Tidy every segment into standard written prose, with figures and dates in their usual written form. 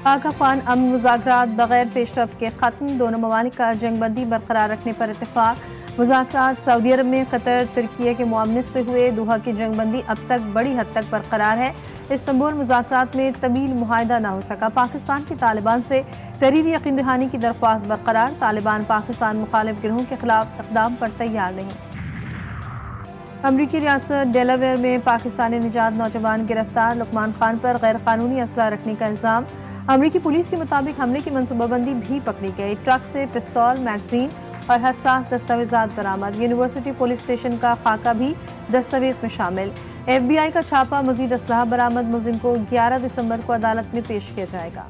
पाक अफगान अमन मुज़ाकरात बगैर पेशरफ्त के ख़त्म, दोनों ममालिक का जंग बंदी बरकरार रखने पर इत्तेफाक। मुज़ाकरात सऊदी अरब में कतर तुर्की के मुआवनत से हुए। दोहा की जंग बंदी अब तक बड़ी हद तक बरकरार है। इस्तांबुल मुज़ाकरात में तवील मुआहिदा न हो सका। पाकिस्तान की तालिबान से तहरीरी यकीन दहानी की दरख्वास्त बरकरार। तालिबान पाकिस्तान मुखालिफ गिरोहों के खिलाफ इक़दाम पर तैयार नहीं। अमरीकी रियासत डेलावेयर में पाकिस्तानी निजात नौजवान गिरफ्तार। लुकमान खान पर गैर कानूनी असला रखने का इल्ज़ाम। अमरीकी पुलिस के मुताबिक हमले की मनसूबाबंदी भी पकड़ी गई। ट्रक से पिस्तौल, मैगजीन और हसास दस्तावेजात बरामद। यूनिवर्सिटी पुलिस स्टेशन का खाका भी दस्तावेज में शामिल। FBI का छापा, मजीद असलहा बरामद। मुलजिम को 11 दिसंबर को अदालत में पेश किया जाएगा।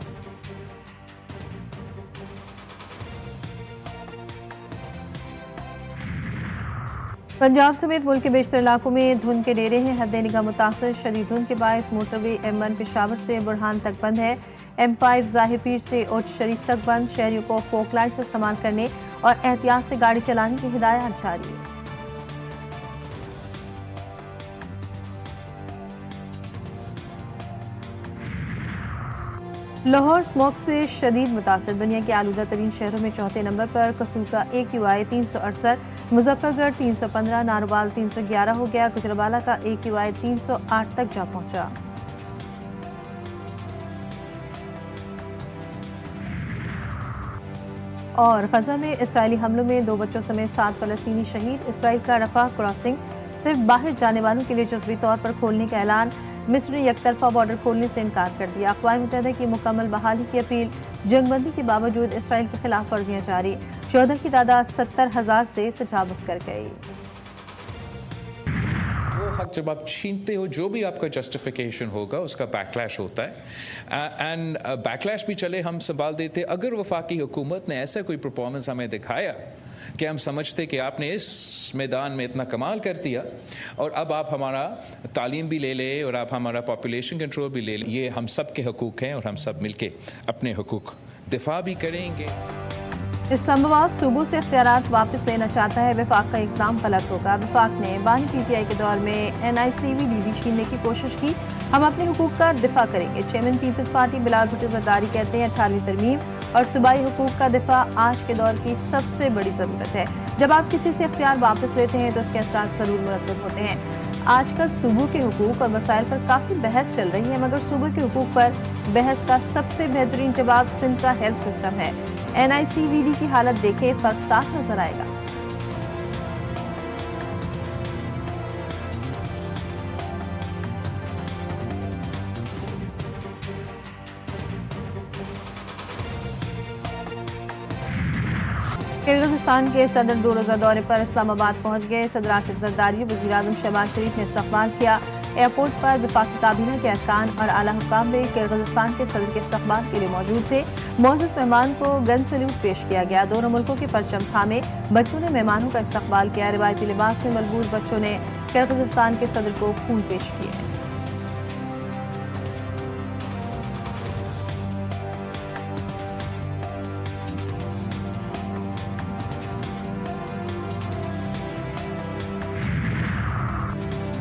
पंजाब समेत मुल्क के बेशतर इलाकों में धुंध के डेरे हैं। हद निगाह मुतासर। शदीद धुंध के बायस मोटरवे M1 पेशावर से बुरहान तक बंद है। M5 ज़ाहिर पीर से उच्च शरीफ तक बंद। शहरियों को फोक लाइट्स इस्तेमाल करने और एहतियात से गाड़ी चलाने की हिदायत जारी है। लाहौर स्मोक से शदीद मुतासर। दुनिया के आलूदा तरीन शहरों में चौथे नंबर पर कसूसा AQI 368, मुजफ्फरगढ़ 315, नारोवाल 311 हो गया। गुजरावाला का AQI 308 तक जा पहुंचा। और गजा में इसराइली हमलों में 2 बच्चों समेत 7 फलस्तीनी शहीद। इसराइल का रफा क्रॉसिंग सिर्फ बाहर जाने वालों के लिए जुज़वी तौर पर खोलने का ऐलान। मिस्र ने एकतरफा बॉर्डर खोलने से इनकार कर दिया। अक़वाम मुत्तहिदा की मुकम्मल बहाली की अपील। जंगबंदी के बावजूद इसराइल के खिलाफ वर्जियां जारी। शोहदा की तादाद 70,000 से तजावुज़ कर गई। हक जब आप छीनते हो, जो भी आपका जस्टिफिकेशन होगा उसका बैकलैश होता है। एंड बैकलैश भी चले हम संभाल देते। अगर वफाकी हुकूमत ने ऐसा कोई परफॉर्मेंस हमें दिखाया कि हम समझते कि आपने इस मैदान में इतना कमाल कर दिया और अब आप हमारा तालीम भी ले ले और आप हमारा पॉपुलेशन कंट्रोल भी ले ले, ये हम सब के हकूक़ हैं और हम सब मिलके अपने हकूक़ दिफा भी करेंगे। इस्लामाबाद सूबों से इख्तियारात वापस लेना चाहता है। वफाक का इक़दाम पलट होगा। वफाक ने बानी PTI के दौर में NICVDD छीनने की कोशिश की। हम अपने हुकूक का दिफा करेंगे। चेयरमैन पीपल्स पार्टी बिलाल भुट्टो ज़रदारी कहते हैं 18वीं तरमीम और सूबाई हुकूक का दिफा आज के दौर की सबसे बड़ी ज़रूरत है। जब आप किसी से इख्तियार वापस लेते हैं तो उसके असरात ज़रूर मुरतब होते हैं। आजकल सूबों के हुकूक और मसाइल पर काफ़ी बहस चल रही है, मगर सूबों के हुकूक पर बहस का सबसे बेहतरीन जवाब सिंध का हेल्थ सिस्टम है। NICVD की हालत देखे फर्क साफ नजर आएगा। किर्गिज़स्तान के सदर 2 रोज़ा दौरे पर इस्लामाबाद पहुंच गए। सदर आसिफ ज़रदारी और वज़ीर-ए-आज़म शहबाज शरीफ ने इस्तक़बाल किया। एयरपोर्ट पर वफाकी काबीना के अरकान और आला हुक्काम भी किर्गिज़स्तान के सदर के इस्तक़बाल के लिए मौजूद थे। मोअज़्ज़ज़ मेहमान को गन सैल्यूट पेश किया गया। दोनों मुल्कों के परचम थामे बच्चों ने मेहमानों का इस्तक़बाल किया। रिवायती लिबास में मलबूस बच्चों ने किर्गिज़स्तान के सदर को फूल पेश किए।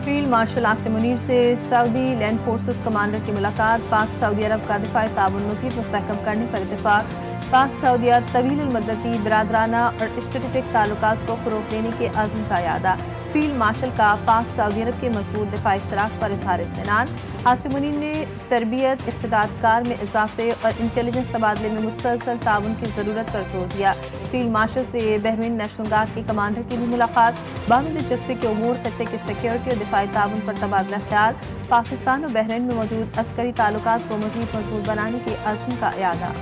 फील्ड मार्शल आसिम मुनीर से सऊदी लैंड फोर्सेस कमांडर की मुलाकात। पाक सऊदी अरब का दिफाई ताउन मज़ीद मुस्तहकम करने पर इत्तेफाक। पाक सऊदी अरब तवील मुद्दती बिरादराना और स्ट्रेटेजिक ताल्लुकात को फ़रोग़ देने के अज़्म का यादा। फील्ड मार्शल का पाक सऊदी अरब के मज़बूत दिफाई इश्तराक पर इज़हार इत्मीनान। आसिम मुनीर ने तरबियत, इस्तिदादकार में इजाफे और इंटेलिजेंस तबादले में मुसलसल ताउन की ज़रूरत पर जोर दिया। फील्ड मार्शल से बहरीन नेशनल गार्ड के कमांडर की भी मुलाकात। बाहमी दिलचस्पी के उमूर, खत्ते की सिक्योरिटी और दिफाई ताउन पर तबादला ख्याल। पाकिस्तान और बहरीन में मौजूद अस्करी ताल्लुकात को मज़ीद मजबूत बनाने के अज़्म का इरादा।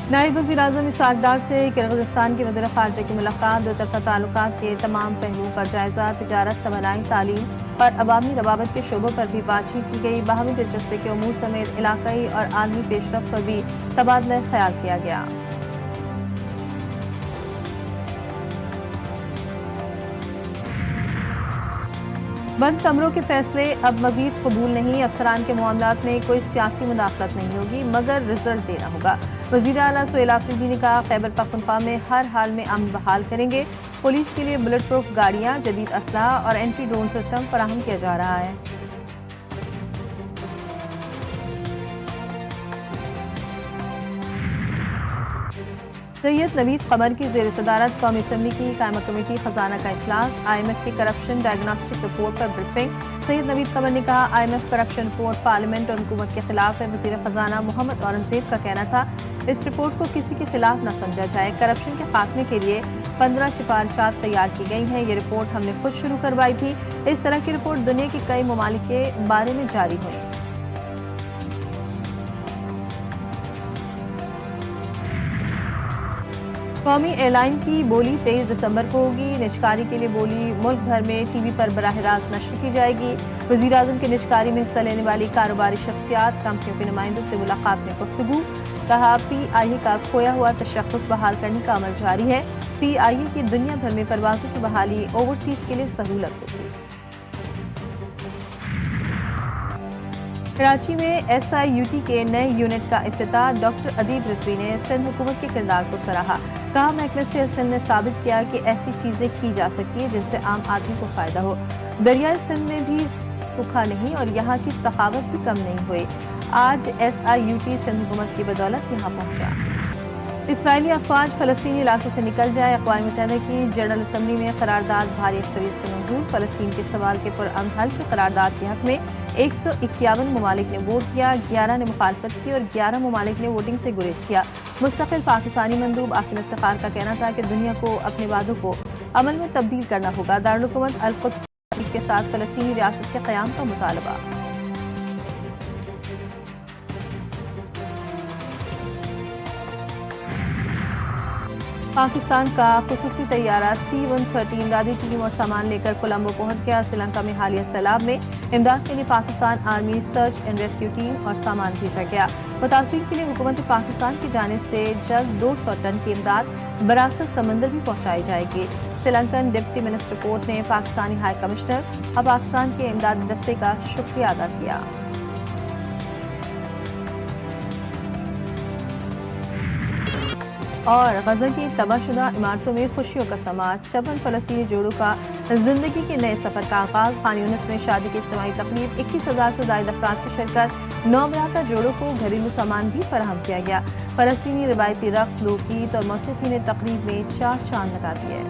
नायब वज़ीर-ए-आज़म इसहाक़ डार से किर्गिज़स्तान के वज़ीर ख़ारजा की मुलाकात। दो तरफ़ा ताल्लुकात के तमाम पहलुओं का जायज़ा। तिजारत, तवानाई, तालीम और अवामी रवाबत के शोबों पर भी बातचीत की गई। बाहमी दिलचस्पी के उमूर समेत इलाक़ाई और आलमी पेशरफ्त पर भी तबादला ख्याल किया गया। बंद कमरों के फैसले अब मजीद कबूल नहीं। अफसरान के मामलात में कोई सियासी मुदाखलत नहीं होगी मगर रिजल्ट देना होगा। वज़ीर आला सुहेल आफरीदी ने कहा, खैबर पख्तूनख्वा में हर हाल में अमन बहाल करेंगे। पुलिस के लिए बुलेट प्रूफ गाड़ियां, जदीद असलहा और एंटी ड्रोन सिस्टम फराहम किया जा रहा है। सैयद नवीद कमर की ज़ेर सदारत कौमी असम्बली की कायमा कमेटी खजाना का इजलास। IMF की करप्शन डायग्नोस्टिक रिपोर्ट पर ब्रीफिंग। सैयद नवीद कमर ने कहा, IMF करप्शन रिपोर्ट पार्लियामेंट और हुकूमत के खिलाफ है। वज़ीर खजाना मोहम्मद औरंगजेब का कहना था, इस रिपोर्ट को किसी के खिलाफ न समझा जाए। करप्शन के खात्मे के लिए 15 सिफारिशात तैयार की गई हैं। ये रिपोर्ट हमने खुद शुरू करवाई थी। इस तरह की रिपोर्ट दुनिया के कई ममालिक के बारे में जारी हुई। कौमी एयरलाइन की बोली 23 दिसंबर को होगी। निजकारी के लिए बोली मुल्क भर में टीवी पर बराह रास्त नश्र की जाएगी। वज़ीर आज़म के निजकारी में हिस्सा लेने वाली कारोबारी शख्सियात, कंपनियों के नुमाइंदों से मुलाकात में गुफ्तगू। कहा, PIA का खोया हुआ तशख़्ख़ुस बहाल करने का अमल जारी है। PIA की दुनिया भर में परवाज़ों की बहाली ओवरसीज के लिए सहूलत होगी। कराची में SIUT के नए यूनिट का इफ्तिताह। डॉक्टर अदीब रिजवी ने सिंध हुकूमत के किरदार को सराहा। कहा, महकमे सिंध ने साबित किया कि ऐसी चीजें की जा सकती है जिससे आम आदमी को फायदा हो। दरियाई सिंध में भी सूखा नहीं और यहाँ की सखावत भी कम नहीं हुई। आज SIUT सिंध हुकूमत की बदौलत यहाँ पहुंचा। इसराइली अफवाज फलस्तीनी इलाकों से निकल जाए। अक़वाम मुत्तहिदा की जनरल असम्बली में करारदाद भारी अक्सरियत से मंजूर। फलस्तीन के सवाल के पुरअमन हल की करारदाद के हक में 151 ममालिक ने वोट किया, 11 ने मुखालफत की और 11 ममालिक ने वोटिंग से गुरेज किया। मुस्तकिल पाकिस्तानी मंदूब आसिम इफ्तिखार का कहना था कि दुनिया को अपने वादों को अमल में तब्दील करना होगा। दारुल हुकूमत अल-कुद्स के साथ फलस्तीनी रियासत के क़याम का मुतालबा। पाकिस्तान का खुसूसी तैयारा C-130 इमदादी टीम और सामान लेकर कोलंबो पहुंच गया। श्रीलंका में हालिया सैलाब में इमदाद के लिए Pakistan army search and rescue team और सामान भेजा गया। मुतासरीन के लिए हुकूमत पाकिस्तान की जानिब से जल्द 200 टन की इमदाद बरासत समंदर भी पहुंचाई जाएगी। श्रीलंकन डिप्टी मिनिस्टर कोर्ट ने पाकिस्तानी हाई कमिश्नर और पाकिस्तान के इमदादी दस्ते का शुक्रिया अदा किया। और गजा की तबाहशुदा इमारतों में खुशियों का समाज। 56 फलस्तीनी जोड़ों का जिंदगी के नए सफर का आगाज। खान यूनिस में शादी की इज्तिमाई तकरीब। 21,000 से ज्यादा अफराद की शिरकत। नौबराता जोड़ों को घरेलू सामान भी फराहम किया गया। फलस्तीनी रिवायती रक्स, लोकगीत और मौसीकी ने तकरीब में 4 चांद लगा दिए।